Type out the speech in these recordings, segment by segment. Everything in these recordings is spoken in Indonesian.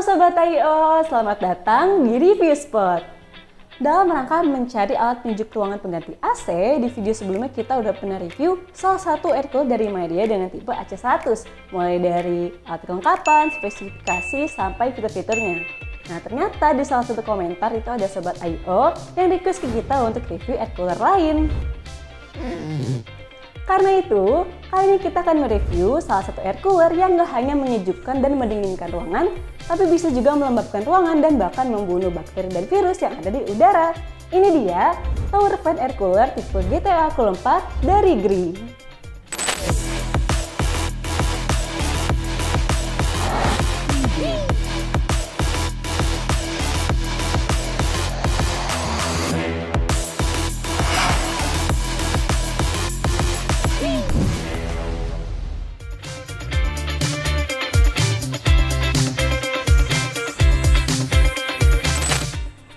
Halo Sobat IO, selamat datang di Review Spot. Dalam rangka mencari alat penyejuk ruangan pengganti AC, di video sebelumnya kita udah pernah review salah satu air cooler dari Midea dengan tipe AC100, mulai dari alat kelengkapan, spesifikasi, sampai fitur-fiturnya. Nah ternyata di salah satu komentar itu ada Sobat IO yang request ke kita untuk review air cooler lain. Karena itu, kali ini kita akan mereview salah satu air cooler yang gak hanya menyejukkan dan mendinginkan ruangan, tapi bisa juga melembabkan ruangan dan bahkan membunuh bakteri dan virus yang ada di udara. Ini dia, Tower Fan Air Cooler tipe GTA Cool 4 dari Gree.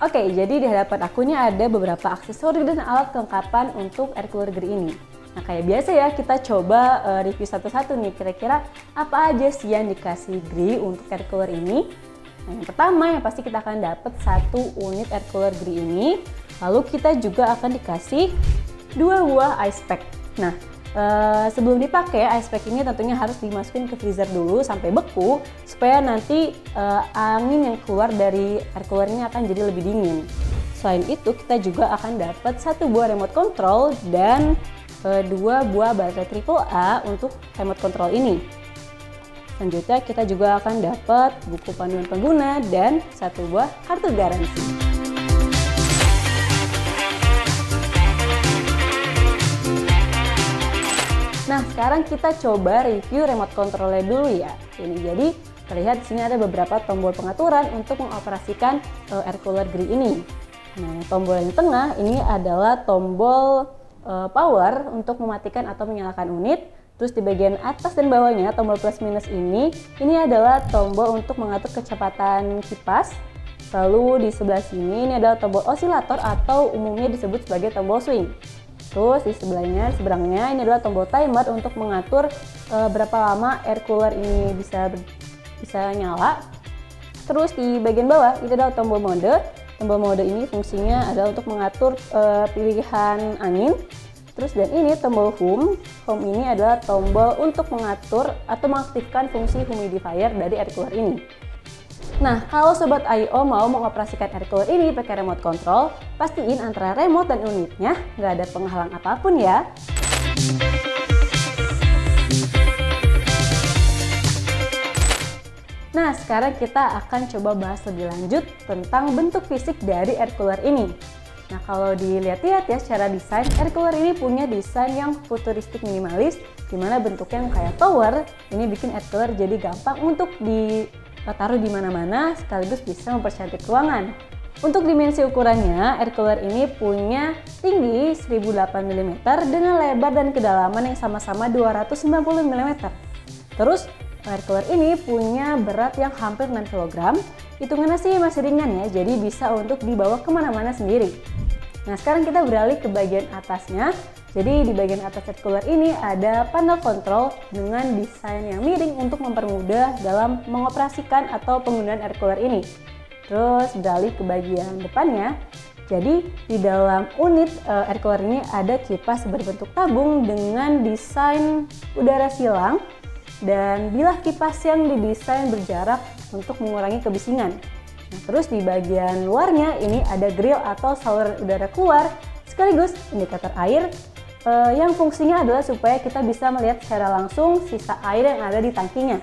Oke, jadi di hadapan aku ini ada beberapa aksesori dan alat kelengkapan untuk air cooler Gree ini. Nah, kayak biasa ya, kita coba review satu-satu nih, kira-kira apa aja sih yang dikasih Gree untuk air cooler ini. Nah, yang pertama yang pasti kita akan dapat satu unit air cooler Gree ini. Lalu kita juga akan dikasih 2 buah ice pack. Nah, sebelum dipakai, ice pack ini tentunya harus dimasukin ke freezer dulu sampai beku supaya nanti angin yang keluar dari air cooler ini akan jadi lebih dingin. Selain itu, kita juga akan dapat 1 buah remote control dan 2 buah baterai AAA untuk remote control ini. Selanjutnya, kita juga akan dapat buku panduan pengguna dan 1 buah kartu garansi. Nah, sekarang kita coba review remote controlnya dulu ya. Ini jadi terlihat di sini ada beberapa tombol pengaturan untuk mengoperasikan air cooler Gree ini. Nah, tombol yang tengah ini adalah tombol power untuk mematikan atau menyalakan unit. Terus di bagian atas dan bawahnya tombol plus minus ini adalah tombol untuk mengatur kecepatan kipas. Lalu di sebelah sini ini adalah tombol osilator atau umumnya disebut sebagai tombol swing. Terus di seberangnya ini adalah tombol timer untuk mengatur berapa lama air cooler ini bisa nyala. Terus di bagian bawah itu adalah tombol mode. Tombol mode ini fungsinya adalah untuk mengatur pilihan angin. Terus dan ini tombol home. Home ini adalah tombol untuk mengatur atau mengaktifkan fungsi humidifier dari air cooler ini. Nah, kalau Sobat IO mau mengoperasikan air cooler ini pakai remote control, pastiin antara remote dan unitnya nggak ada penghalang apapun ya. Nah, sekarang kita akan coba bahas lebih lanjut tentang bentuk fisik dari air cooler ini. Nah, kalau dilihat-lihat ya secara desain, air cooler ini punya desain yang futuristik minimalis, dimana bentuknya kayak tower. Ini bikin air cooler jadi gampang untuk ditaruh di mana-mana sekaligus bisa mempercantik ruangan. Untuk dimensi ukurannya, air cooler ini punya tinggi 1008 mm dengan lebar dan kedalaman yang sama-sama 290 mm. Terus air cooler ini punya berat yang hampir 6 kg. Hitungannya sih masih ringan ya, jadi bisa untuk dibawa kemana-mana sendiri. Nah, sekarang kita beralih ke bagian atasnya. Jadi di bagian atas air cooler ini ada panel kontrol dengan desain yang miring untuk mempermudah dalam mengoperasikan atau penggunaan air cooler ini. Terus beralih ke bagian depannya. Jadi di dalam unit air cooler ini ada kipas berbentuk tabung dengan desain udara silang dan bilah kipas yang didesain berjarak untuk mengurangi kebisingan. Nah, terus di bagian luarnya ini ada grill atau saluran udara keluar sekaligus indikator air yang fungsinya adalah supaya kita bisa melihat secara langsung sisa air yang ada di tangkinya.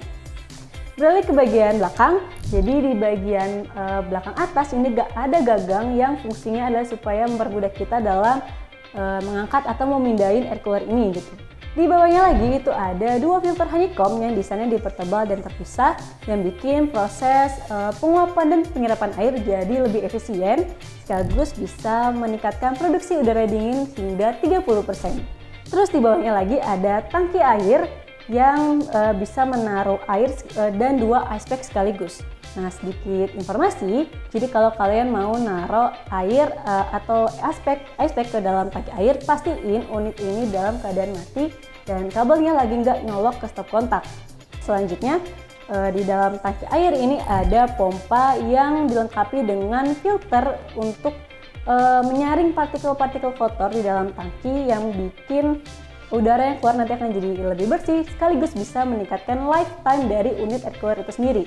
Beralih ke bagian belakang, jadi di bagian belakang atas ini ada gagang yang fungsinya adalah supaya mempermudah kita dalam mengangkat atau memindahin air cooler ini gitu. Di bawahnya lagi itu ada 2 filter honeycomb yang desainnya dipertebal dan terpisah yang bikin proses penguapan dan penyerapan air jadi lebih efisien sekaligus bisa meningkatkan produksi udara dingin hingga 30%. Terus di bawahnya lagi ada tangki air yang bisa menaruh air dan 2 ice pack sekaligus. Nah, sedikit informasi, jadi kalau kalian mau naruh air atau ice pack ke dalam tangki air, pastiin unit ini dalam keadaan mati dan kabelnya lagi nggak nyolok ke stop kontak. Selanjutnya, di dalam tangki air ini ada pompa yang dilengkapi dengan filter untuk menyaring partikel-partikel kotor di dalam tangki yang bikin udara yang keluar nanti akan jadi lebih bersih, sekaligus bisa meningkatkan lifetime dari unit air cooler itu sendiri.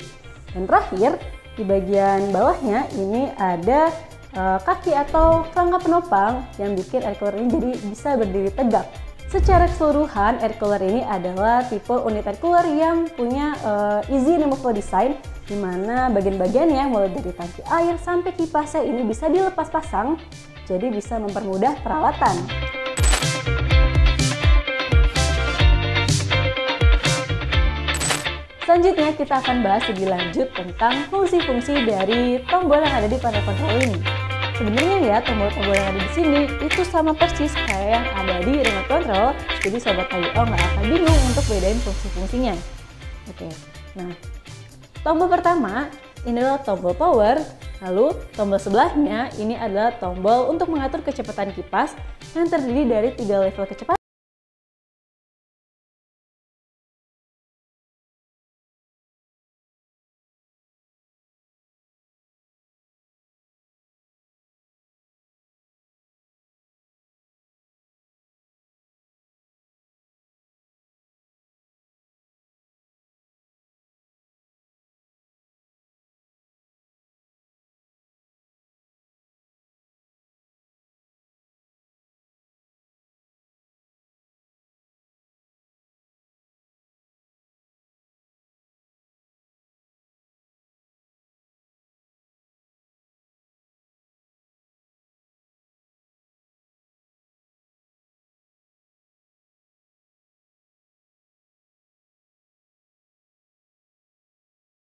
Dan terakhir, di bagian bawahnya ini ada kaki atau kerangka penopang yang bikin air cooler ini jadi bisa berdiri tegak. Secara keseluruhan, air cooler ini adalah tipe unit air cooler yang punya easy removable design, di mana bagian-bagiannya mulai dari tangki air sampai kipasnya ini bisa dilepas pasang, jadi bisa mempermudah perawatan. Selanjutnya kita akan bahas lebih lanjut tentang fungsi-fungsi dari tombol yang ada di panel kontrol ini. Sebenarnya ya, tombol-tombol yang ada di sini itu sama persis kayak yang ada di remote control, jadi sobat IO nggak akan bingung untuk bedain fungsi-fungsinya. Oke, nah tombol pertama ini adalah tombol power, lalu tombol sebelahnya ini adalah tombol untuk mengatur kecepatan kipas yang terdiri dari 3 level kecepatan.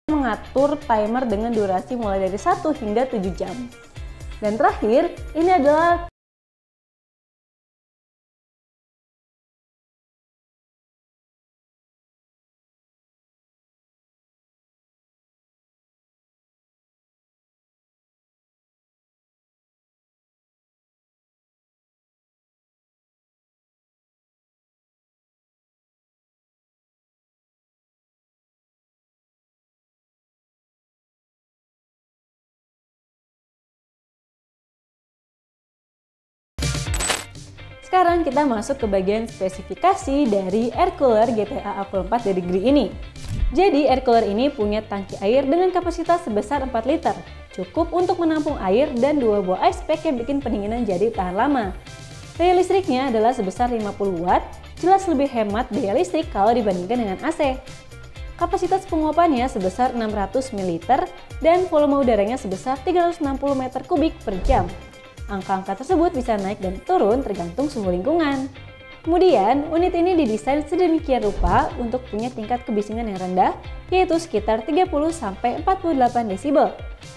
Mengatur timer dengan durasi mulai dari 1 hingga 7 jam. Dan terakhir, ini adalah sekarang kita masuk ke bagian spesifikasi dari air cooler GTA A4 dari Gree ini. Jadi air cooler ini punya tangki air dengan kapasitas sebesar 4 liter, cukup untuk menampung air dan 2 buah ice pack yang bikin pendinginan jadi tahan lama. Daya listriknya adalah sebesar 50 watt, jelas lebih hemat daya listrik kalau dibandingkan dengan AC. Kapasitas penguapannya sebesar 600 ml dan volume udaranya sebesar 360 meter kubik per jam. Angka-angka tersebut bisa naik dan turun tergantung suhu lingkungan. Kemudian, unit ini didesain sedemikian rupa untuk punya tingkat kebisingan yang rendah, yaitu sekitar 30-48 desibel.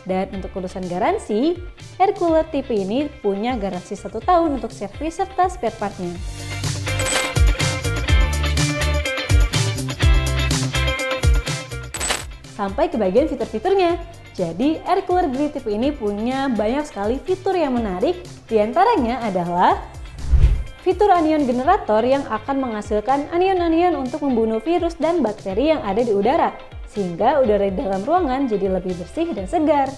Dan untuk urusan garansi, air cooler tipe ini punya garansi 1 tahun untuk servis serta spare part-nya. Sampai ke bagian fitur-fiturnya. Jadi, air cooler Gree tipe ini punya banyak sekali fitur yang menarik. Di antaranya adalah fitur anion generator yang akan menghasilkan anion-anion untuk membunuh virus dan bakteri yang ada di udara, sehingga udara di dalam ruangan jadi lebih bersih dan segar.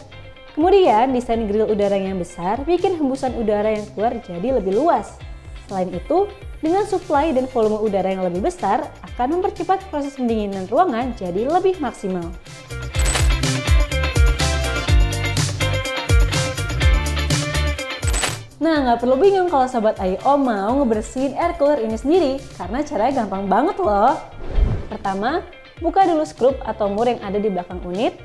Kemudian, desain grill udara yang besar bikin hembusan udara yang keluar jadi lebih luas. Selain itu, dengan supply dan volume udara yang lebih besar akan mempercepat proses pendinginan ruangan jadi lebih maksimal. Nah, nggak perlu bingung kalau Sobat IO mau ngebersihin air cooler ini sendiri, karena caranya gampang banget loh. Pertama, buka dulu skrup atau mur yang ada di belakang unit.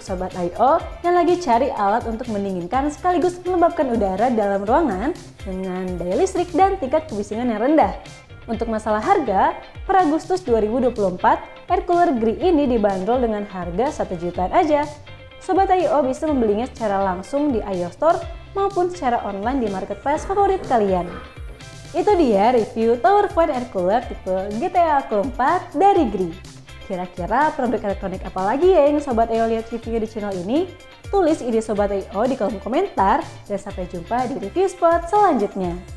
Sobat I.O. yang lagi cari alat untuk mendinginkan sekaligus melembabkan udara dalam ruangan dengan daya listrik dan tingkat kebisingan yang rendah. Untuk masalah harga, per Agustus 2024, air cooler Gree ini dibanderol dengan harga 1 jutaan aja. Sobat I.O. bisa membelinya secara langsung di I.O Store maupun secara online di marketplace favorit kalian. Itu dia review Tower Point Air Cooler tipe GTA Cool 4 dari Gree. Kira-kira produk elektronik apa lagi ya yang Sobat I.O lihat reviewnya di channel ini? Tulis ide Sobat I.O di kolom komentar dan sampai jumpa di review spot selanjutnya.